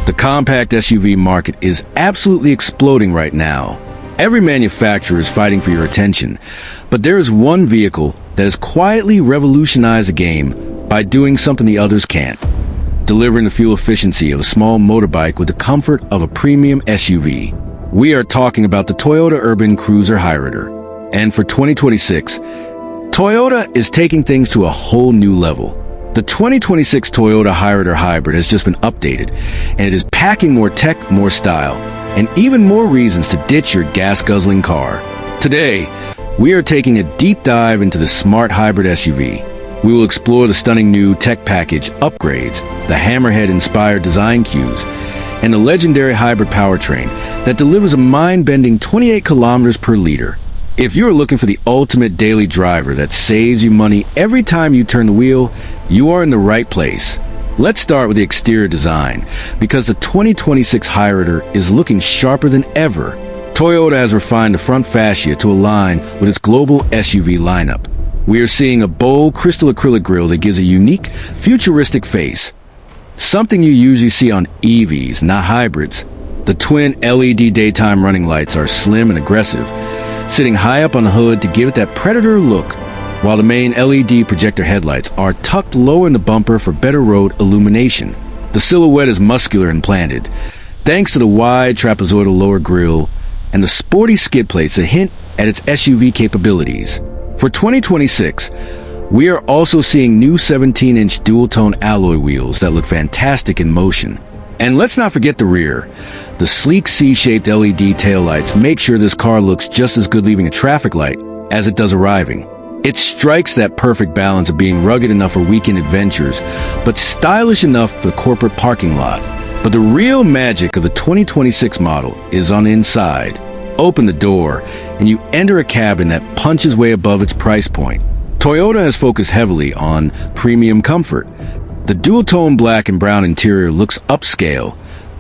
The compact SUV market is absolutely exploding right now. Every manufacturer is fighting for your attention, but there is one vehicle that has quietly revolutionized the game by doing something the others can't, delivering the fuel efficiency of a small motorbike with the comfort of a premium SUV. We are talking about the Toyota Urban Cruiser Hyryder. And for 2026, Toyota is taking things to a whole new level. The 2026 Toyota Hyryder Hybrid has just been updated, and it is packing more tech, more style, and even more reasons to ditch your gas-guzzling car. Today, we are taking a deep dive into the smart hybrid SUV. We will explore the stunning new tech package upgrades, the Hammerhead-inspired design cues, and the legendary hybrid powertrain that delivers a mind-bending 28 kilometers per liter. If you're looking for the ultimate daily driver that saves you money every time you turn the wheel, you are in the right place. Let's start with the exterior design, because the 2026 Hyryder is looking sharper than ever. Toyota has refined the front fascia to align with its global SUV lineup. We are seeing a bold crystal acrylic grille that gives a unique, futuristic face. Something you usually see on EVs, not hybrids. The twin LED daytime running lights are slim and aggressive, sitting high up on the hood to give it that predator look, while the main LED projector headlights are tucked lower in the bumper for better road illumination. The silhouette is muscular and planted, thanks to the wide trapezoidal lower grille and the sporty skid plates that hint at its SUV capabilities. For 2026, we are also seeing new 17-inch dual-tone alloy wheels that look fantastic in motion. And let's not forget the rear. The sleek C-shaped LED taillights make sure this car looks just as good leaving a traffic light as it does arriving. It strikes that perfect balance of being rugged enough for weekend adventures, but stylish enough for the corporate parking lot. But the real magic of the 2026 model is on the inside. Open the door, and you enter a cabin that punches way above its price point. Toyota has focused heavily on premium comfort. The dual-tone black and brown interior looks upscale,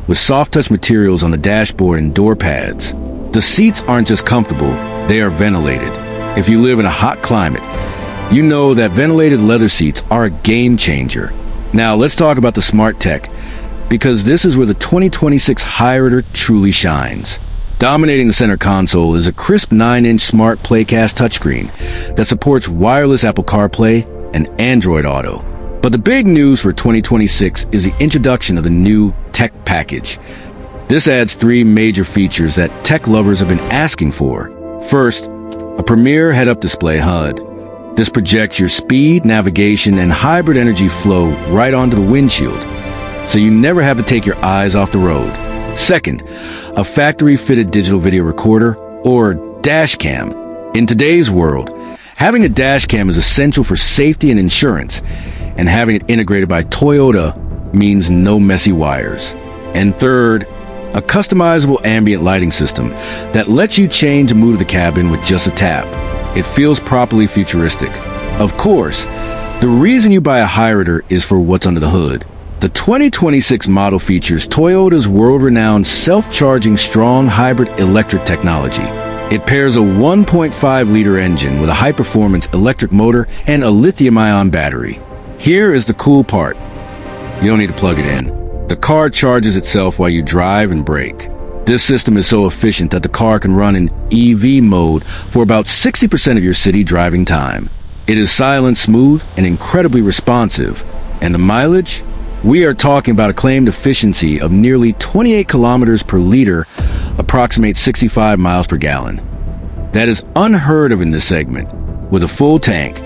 with soft-touch materials on the dashboard and door pads. The seats aren't just comfortable, they are ventilated. If you live in a hot climate, you know that ventilated leather seats are a game changer. Now let's talk about the smart tech, because this is where the 2026 Hyryder truly shines. Dominating the center console is a crisp 9-inch smart Playcast touchscreen that supports wireless Apple CarPlay and Android Auto. But the big news for 2026 is the introduction of the new tech package. This adds 3 major features that tech lovers have been asking for. First, a premier head-up display HUD. This projects your speed, navigation, and hybrid energy flow right onto the windshield, so you never have to take your eyes off the road. Second, a factory-fitted digital video recorder, or Dashcam. In today's world, having a Dashcam is essential for safety and insurance, and having it integrated by Toyota means no messy wires. And third, a customizable ambient lighting system that lets you change the mood of the cabin with just a tap. It feels properly futuristic. Of course, the reason you buy a Hyryder is for what's under the hood. The 2026 model features Toyota's world-renowned self-charging strong hybrid electric technology. It pairs a 1.5-liter engine with a high-performance electric motor and a lithium-ion battery. Here is the cool part. You don't need to plug it in. The car charges itself while you drive and brake. This system is so efficient that the car can run in EV mode for about 60% of your city driving time. It is silent, smooth, and incredibly responsive. And the mileage? We are talking about a claimed efficiency of nearly 28 kilometers per liter, approximates 65 miles per gallon. That is unheard of in this segment. With a full tank,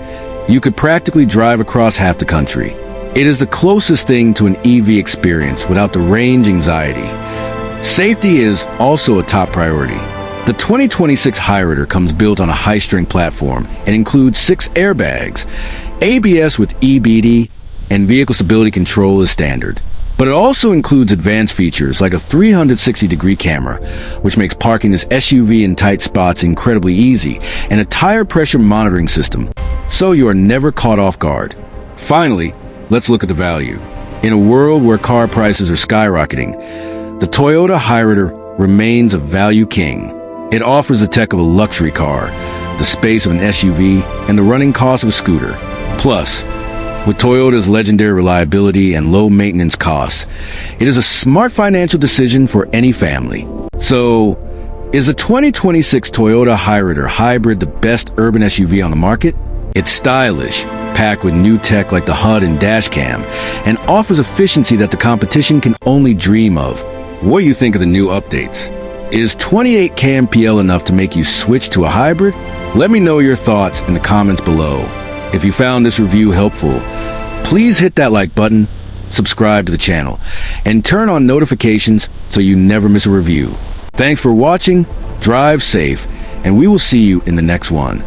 you could practically drive across half the country. It is the closest thing to an EV experience without the range anxiety. Safety is also a top priority. The 2026 Hyryder comes built on a high-strength platform and includes 6 airbags, ABS with EBD, and vehicle stability control is standard. But it also includes advanced features like a 360-degree camera, which makes parking this SUV in tight spots incredibly easy, and a tire pressure monitoring system, so you are never caught off guard. Finally, let's look at the value. In a world where car prices are skyrocketing, the Toyota Hyryder remains a value king. It offers the tech of a luxury car, the space of an SUV, and the running cost of a scooter. Plus, With Toyota's legendary reliability and low maintenance costs, it is a smart financial decision for any family. So, is the 2026 Toyota Hyryder Hybrid the best urban SUV on the market? It's stylish, packed with new tech like the HUD and Dashcam, and offers efficiency that the competition can only dream of. What do you think of the new updates? Is 28 kmpl enough to make you switch to a hybrid? Let me know your thoughts in the comments below. If you found this review helpful, please hit that like button, subscribe to the channel, and turn on notifications so you never miss a review. Thanks for watching, drive safe, and we will see you in the next one.